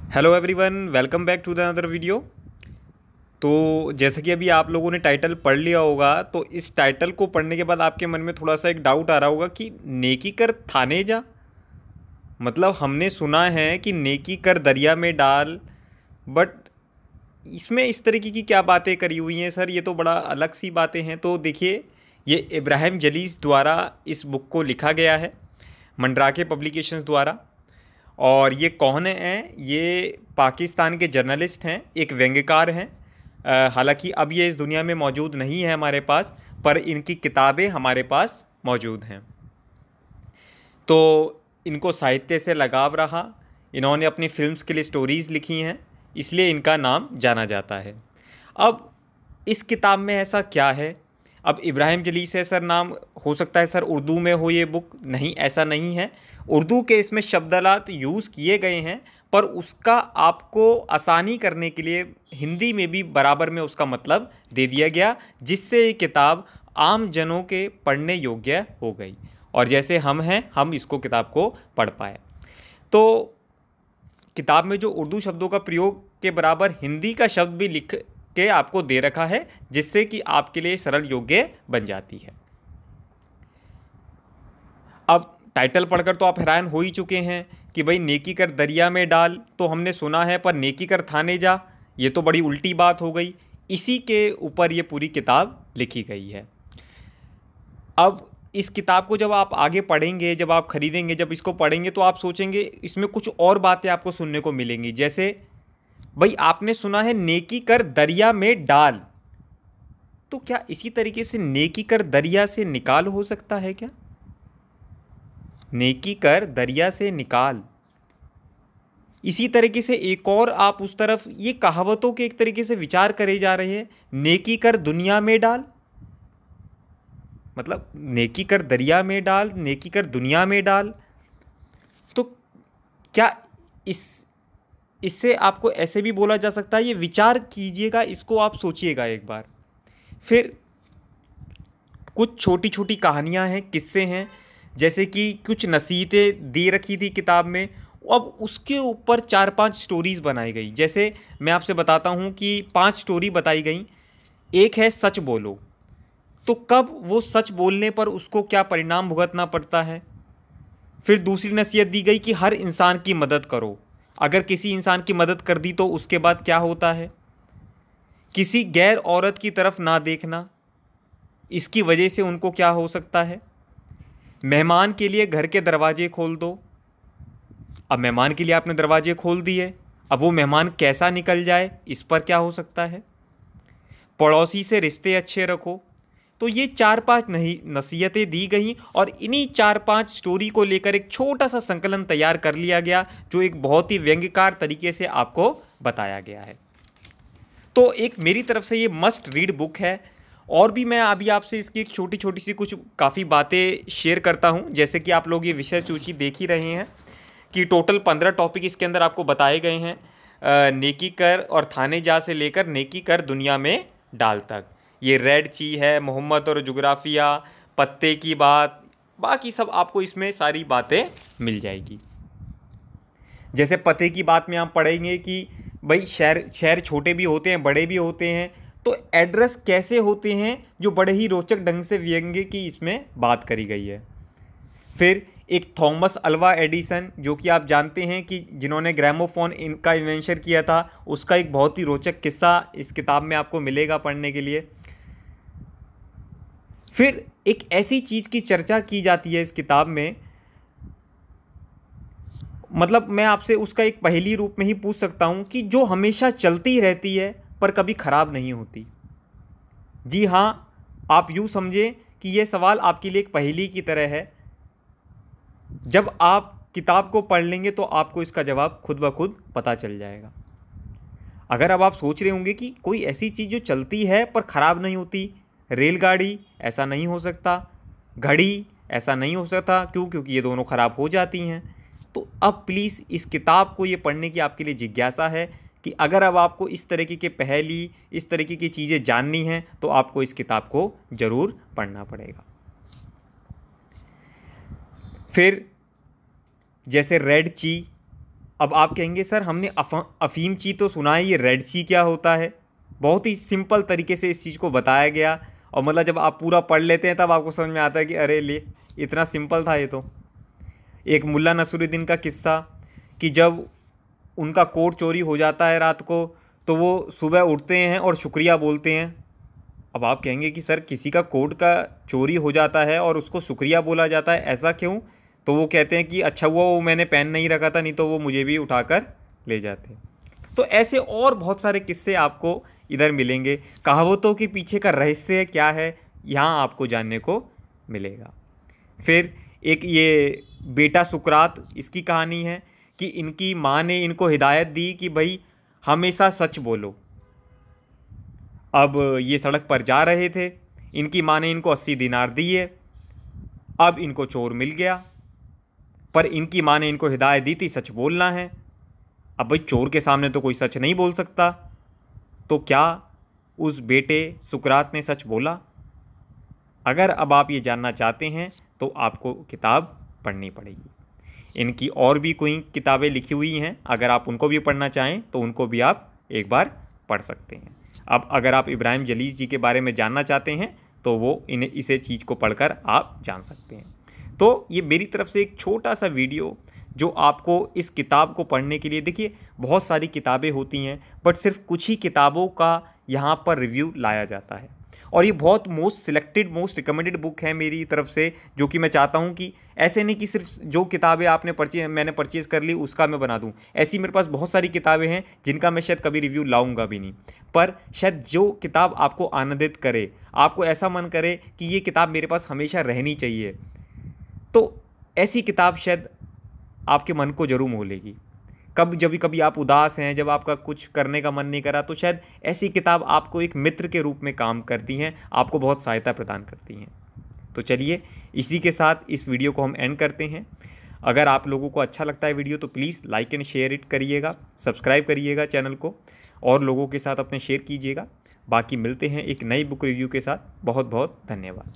Hello everyone, welcome back to the another video. तो जैसा कि अभी आप लोगों ने टाइटल पढ़ लिया होगा, तो इस टाइटल को पढ़ने के बाद आपके मन में थोड़ा सा एक डाउट आ रहा होगा कि नेकी कर थाने जा। मतलब हमने सुना है कि नेकी कर दरिया में डाल, बट इसमें इस तरीके की क्या बातें करी हुई हैं सर? ये तो बड़ा अलग सी बातें हैं। तो देखिए, ये इब्राहिम जलीस द्वारा इस बुक को लिखा गया है, मंडराके पब्लिकेशंस द्वारा। और ये कौन हैं? ये पाकिस्तान के जर्नलिस्ट हैं, एक व्यंग्यकार हैं। हालांकि अब ये इस दुनिया में मौजूद नहीं है हमारे पास, पर इनकी किताबें हमारे पास मौजूद हैं। तो इनको साहित्य से लगाव रहा, इन्होंने अपनी फिल्म्स के लिए स्टोरीज़ लिखी हैं, इसलिए इनका नाम जाना जाता है। अब इस किताब में ऐसा क्या है? अब इब्राहिम जलीस है सर नाम, हो सकता है सर उर्दू में हो ये बुक, नहीं ऐसा नहीं है। उर्दू के इसमें शब्दालात यूज़ किए गए हैं, पर उसका आपको आसानी करने के लिए हिंदी में भी बराबर में उसका मतलब दे दिया गया, जिससे ये किताब आम जनों के पढ़ने योग्य हो गई। और जैसे हम हैं, हम इसको किताब को पढ़ पाए। तो किताब में जो उर्दू शब्दों का प्रयोग के बराबर हिंदी का शब्द भी लिख के आपको दे रखा है, जिससे कि आपके लिए सरल योग्य बन जाती है। अब टाइटल पढ़कर तो आप हैरान हो ही चुके हैं कि भाई नेकी कर दरिया में डाल तो हमने सुना है, पर नेकी कर थाने जा, ये तो बड़ी उल्टी बात हो गई। इसी के ऊपर ये पूरी किताब लिखी गई है। अब इस किताब को जब आप आगे पढ़ेंगे, जब आप खरीदेंगे, जब इसको पढ़ेंगे, तो आप सोचेंगे इसमें कुछ और बातें आपको सुनने को मिलेंगी। जैसे भाई आपने सुना है नेकी कर दरिया में डाल, तो क्या इसी तरीके से नेकी कर दरिया से निकाल हो सकता है क्या? नेकी कर दरिया से निकाल, इसी तरीके से एक और आप उस तरफ ये कहावतों के एक तरीके से विचार करे जा रहे हैं। नेकी कर दुनिया में डाल, मतलब नेकी कर दरिया में डाल, नेकी कर दुनिया में डाल। तो क्या इस इससे आपको ऐसे भी बोला जा सकता है? ये विचार कीजिएगा, इसको आप सोचिएगा एक बार। फिर कुछ छोटी छोटी कहानियां हैं, किस्से हैं, जैसे कि कुछ नसीहतें दी रखी थी किताब में, अब उसके ऊपर 4-5 स्टोरीज़ बनाई गई। जैसे मैं आपसे बताता हूँ कि 5 स्टोरी बताई गई। एक है सच बोलो, तो कब वो सच बोलने पर उसको क्या परिणाम भुगतना पड़ता है। फिर दूसरी नसीहत दी गई कि हर इंसान की मदद करो, अगर किसी इंसान की मदद कर दी तो उसके बाद क्या होता है। किसी गैर औरत की तरफ ना देखना, इसकी वजह से उनको क्या हो सकता है। मेहमान के लिए घर के दरवाजे खोल दो, अब मेहमान के लिए आपने दरवाजे खोल दिए, अब वो मेहमान कैसा निकल जाए, इस पर क्या हो सकता है। पड़ोसी से रिश्ते अच्छे रखो। तो ये 4-5 नहीं नसीहतें दी गई, और इन्हीं 4-5 स्टोरी को लेकर एक छोटा सा संकलन तैयार कर लिया गया, जो एक बहुत ही व्यंग्यकार तरीके से आपको बताया गया है। तो एक मेरी तरफ से ये मस्ट रीड बुक है। और भी मैं अभी आपसे इसकी एक छोटी छोटी सी कुछ काफ़ी बातें शेयर करता हूँ। जैसे कि आप लोग ये विषय सूची देख ही रहे हैं कि टोटल 15 टॉपिक इसके अंदर आपको बताए गए हैं। नेकी कर और थाने जा से लेकर नेकी कर दुनिया में डाल तक। ये रेड ची है, मोहम्मद और जुग्राफिया, पत्ते की बात, बाकी सब आपको इसमें सारी बातें मिल जाएगी। जैसे पते की बात में आप पढ़ेंगे कि भाई शहर शहर छोटे भी होते हैं, बड़े भी होते हैं, तो एड्रेस कैसे होते हैं, जो बड़े ही रोचक ढंग से व्यंग्य की इसमें बात करी गई है। फिर एक थॉमस अल्वा एडिसन, जो कि आप जानते हैं कि जिन्होंने ग्रामोफोन इनका इन्वेंशन किया था, उसका एक बहुत ही रोचक किस्सा इस किताब में आपको मिलेगा पढ़ने के लिए। फिर एक ऐसी चीज़ की चर्चा की जाती है इस किताब में, मतलब मैं आपसे उसका एक पहेली रूप में ही पूछ सकता हूँ कि जो हमेशा चलती रहती है पर कभी ख़राब नहीं होती। जी हाँ, आप यूँ समझें कि यह सवाल आपके लिए एक पहेली की तरह है। जब आप किताब को पढ़ लेंगे तो आपको इसका जवाब खुद ब खुद पता चल जाएगा। अगर अब आप सोच रहे होंगे कि कोई ऐसी चीज़ जो चलती है पर ख़राब नहीं होती, रेलगाड़ी ऐसा नहीं हो सकता, घड़ी ऐसा नहीं हो सकता, क्यों? क्योंकि ये दोनों ख़राब हो जाती हैं। तो अब प्लीज़ इस किताब को ये पढ़ने की आपके लिए जिज्ञासा है कि अगर अब आपको इस तरीके के पहेली, इस तरीके की चीज़ें जाननी हैं, तो आपको इस किताब को ज़रूर पढ़ना पड़ेगा। फिर जैसे रेड ची, अब आप कहेंगे सर हमने अफ़ीम ची तो सुना है, ये रेड ची क्या होता है? बहुत ही सिंपल तरीके से इस चीज़ को बताया गया, और मतलब जब आप पूरा पढ़ लेते हैं तब आपको समझ में आता है कि अरे ले, इतना सिंपल था ये तो। एक मुल्ला नसरुद्दीन का किस्सा कि जब उनका कोट चोरी हो जाता है रात को, तो वो सुबह उठते हैं और शुक्रिया बोलते हैं। अब आप कहेंगे कि सर किसी का कोट का चोरी हो जाता है और उसको शुक्रिया बोला जाता है, ऐसा क्यों? तो वो कहते हैं कि अच्छा हुआ वो मैंने पेन नहीं रखा था, नहीं तो वो मुझे भी उठाकर ले जाते। तो ऐसे और बहुत सारे किस्से आपको इधर मिलेंगे। कहावतों के पीछे का रहस्य क्या है, यहाँ आपको जानने को मिलेगा। फिर एक ये बेटा सुकरात, इसकी कहानी है कि इनकी माँ ने इनको हिदायत दी कि भाई हमेशा सच बोलो। अब ये सड़क पर जा रहे थे, इनकी माँ ने इनको 80 दिनार दिए। अब इनको चोर मिल गया, पर इनकी माँ ने इनको हिदायत दी थी सच बोलना है। अब भाई चोर के सामने तो कोई सच नहीं बोल सकता, तो क्या उस बेटे सुकरात ने सच बोला? अगर अब आप ये जानना चाहते हैं तो आपको किताब पढ़नी पड़ेगी। इनकी और भी कोई किताबें लिखी हुई हैं, अगर आप उनको भी पढ़ना चाहें तो उनको भी आप एक बार पढ़ सकते हैं। अब अगर आप इब्राहिम जलील जी के बारे में जानना चाहते हैं तो वो इसे चीज़ को पढ़कर आप जान सकते हैं। तो ये मेरी तरफ से एक छोटा सा वीडियो जो आपको इस किताब को पढ़ने के लिए, देखिए बहुत सारी किताबें होती हैं बट सिर्फ कुछ ही किताबों का यहाँ पर रिव्यू लाया जाता है, और ये बहुत most selected most recommended book है मेरी तरफ से, जो कि मैं चाहता हूँ कि ऐसे नहीं कि सिर्फ जो किताबें मैंने परचेज़ कर ली उसका मैं बना दूँ। ऐसी मेरे पास बहुत सारी किताबें हैं जिनका मैं शायद कभी रिव्यू लाऊंगा भी नहीं, पर शायद जो किताब आपको आनंदित करे, आपको ऐसा मन करे कि ये किताब मेरे पास हमेशा रहनी चाहिए, तो ऐसी किताब शायद आपके मन को जरूर मोह लेगी। जब कभी आप उदास हैं, जब आपका कुछ करने का मन नहीं करा, तो शायद ऐसी किताब आपको एक मित्र के रूप में काम करती हैं, आपको बहुत सहायता प्रदान करती हैं। तो चलिए इसी के साथ इस वीडियो को हम एंड करते हैं। अगर आप लोगों को अच्छा लगता है वीडियो तो please like and share it करिएगा, सब्सक्राइब करिएगा चैनल को, और लोगों के साथ अपने शेयर कीजिएगा। बाकी मिलते हैं एक नई बुक रिव्यू के साथ। बहुत बहुत धन्यवाद।